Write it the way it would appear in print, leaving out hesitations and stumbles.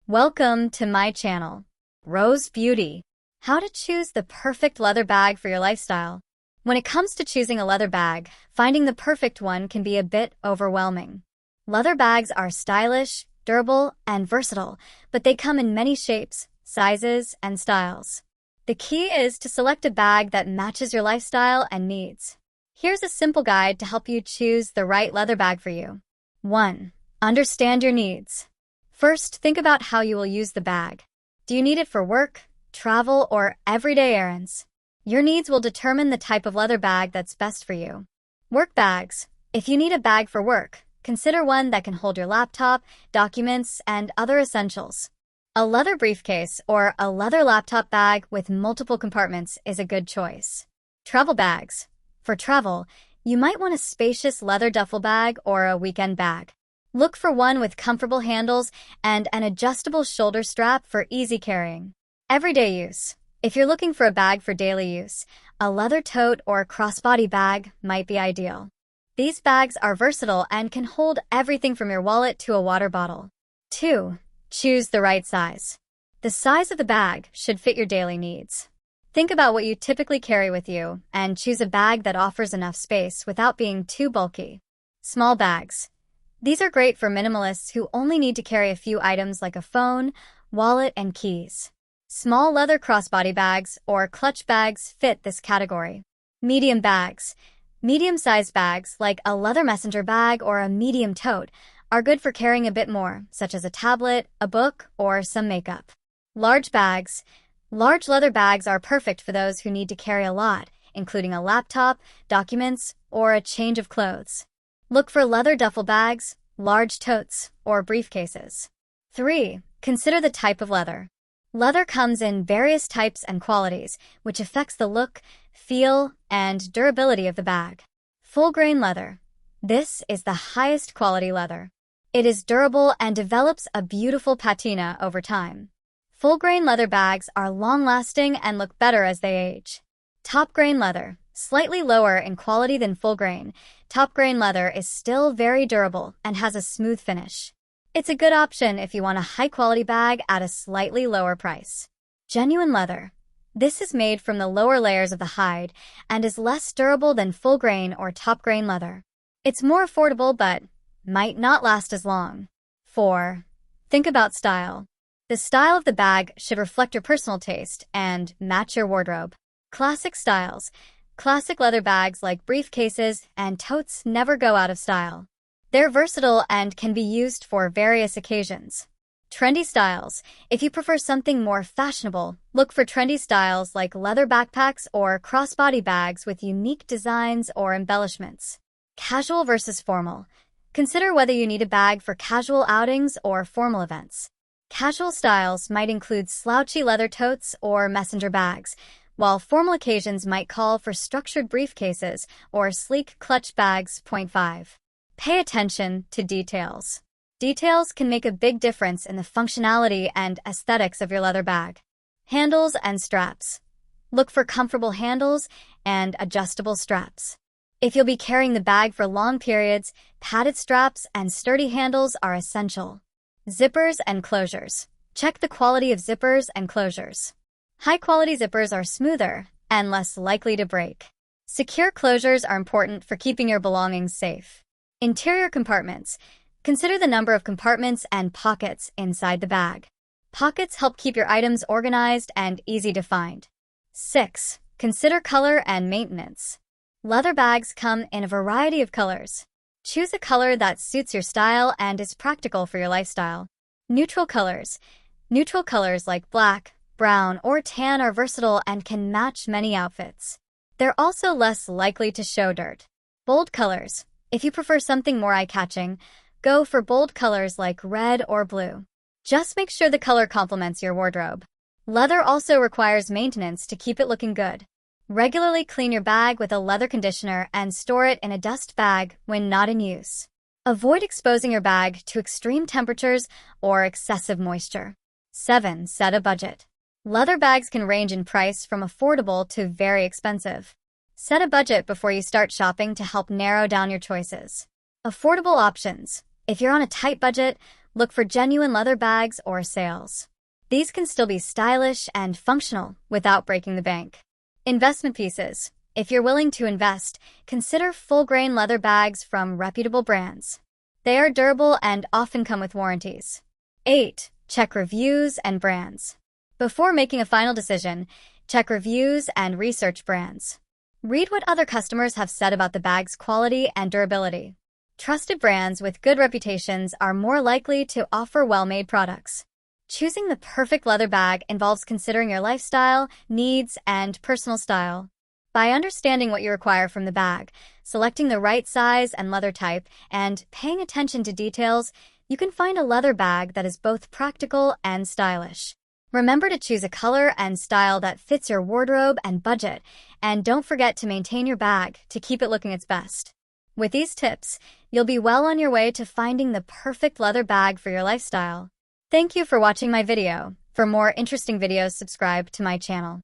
Welcome to my channel, Rose Beauty. How to choose the perfect leather bag for your lifestyle. When it comes to choosing a leather bag, finding the perfect one can be a bit overwhelming. Leather bags are stylish, durable, and versatile, but they come in many shapes, sizes, and styles. The key is to select a bag that matches your lifestyle and needs. Here's a simple guide to help you choose the right leather bag for you. 1. Understand your needs. First, think about how you will use the bag. Do you need it for work, travel, or everyday errands? Your needs will determine the type of leather bag that's best for you. Work bags. If you need a bag for work, consider one that can hold your laptop, documents, and other essentials. A leather briefcase or a leather laptop bag with multiple compartments is a good choice. Travel bags. For travel, you might want a spacious leather duffel bag or a weekend bag. Look for one with comfortable handles and an adjustable shoulder strap for easy carrying. Everyday use. If you're looking for a bag for daily use, a leather tote or crossbody bag might be ideal. These bags are versatile and can hold everything from your wallet to a water bottle. 2. Choose the right size. The size of the bag should fit your daily needs. Think about what you typically carry with you and choose a bag that offers enough space without being too bulky. Small bags. These are great for minimalists who only need to carry a few items like a phone, wallet, and keys. Small leather crossbody bags or clutch bags fit this category. Medium bags. Medium-sized bags like a leather messenger bag or a medium tote are good for carrying a bit more, such as a tablet, a book, or some makeup. Large bags. Large leather bags are perfect for those who need to carry a lot, including a laptop, documents, or a change of clothes. Look for leather duffel bags, large totes, or briefcases. 3. Consider the type of leather. Leather comes in various types and qualities, which affects the look, feel, and durability of the bag. Full-grain leather. This is the highest quality leather. It is durable and develops a beautiful patina over time. Full-grain leather bags are long-lasting and look better as they age. Top-grain leather. Slightly lower in quality than full-grain, top-grain leather is still very durable and has a smooth finish. It's a good option if you want a high-quality bag at a slightly lower price. Genuine leather. This is made from the lower layers of the hide and is less durable than full-grain or top-grain leather. It's more affordable but might not last as long. 4. Think about style. The style of the bag should reflect your personal taste and match your wardrobe. Classic styles. Classic leather bags like briefcases and totes never go out of style. They're versatile and can be used for various occasions. Trendy styles. If you prefer something more fashionable, look for trendy styles like leather backpacks or crossbody bags with unique designs or embellishments. Casual versus formal. Consider whether you need a bag for casual outings or formal events. Casual styles might include slouchy leather totes or messenger bags, while formal occasions might call for structured briefcases or sleek clutch bags. 5. Pay attention to details. Details can make a big difference in the functionality and aesthetics of your leather bag. Handles and straps. Look for comfortable handles and adjustable straps. If you'll be carrying the bag for long periods, padded straps and sturdy handles are essential. Zippers and closures. Check the quality of zippers and closures. High-quality zippers are smoother and less likely to break. Secure closures are important for keeping your belongings safe. Interior compartments. Consider the number of compartments and pockets inside the bag. Pockets help keep your items organized and easy to find. 6. Consider color and maintenance. Leather bags come in a variety of colors. Choose a color that suits your style and is practical for your lifestyle. Neutral colors. Neutral colors like black, brown, or tan are versatile and can match many outfits. They're also less likely to show dirt. Bold colors. If you prefer something more eye-catching, go for bold colors like red or blue. Just make sure the color complements your wardrobe. Leather also requires maintenance to keep it looking good. Regularly clean your bag with a leather conditioner and store it in a dust bag when not in use. Avoid exposing your bag to extreme temperatures or excessive moisture. 7. Set a budget. Leather bags can range in price from affordable to very expensive. Set a budget before you start shopping to help narrow down your choices. Affordable options. If you're on a tight budget, Look for genuine leather bags or sales. These can still be stylish and functional without breaking the bank. Investment pieces. If you're willing to invest, consider full-grain leather bags from reputable brands. They are durable and often come with warranties. 8. Check reviews and brands. Before making a final decision, check reviews and research brands. Read what other customers have said about the bag's quality and durability. Trusted brands with good reputations are more likely to offer well-made products. Choosing the perfect leather bag involves considering your lifestyle, needs, and personal style. By understanding what you require from the bag, selecting the right size and leather type, and paying attention to details, you can find a leather bag that is both practical and stylish. Remember to choose a color and style that fits your wardrobe and budget, and don't forget to maintain your bag to keep it looking its best. With these tips, you'll be well on your way to finding the perfect leather bag for your lifestyle. Thank you for watching my video. For more interesting videos, subscribe to my channel.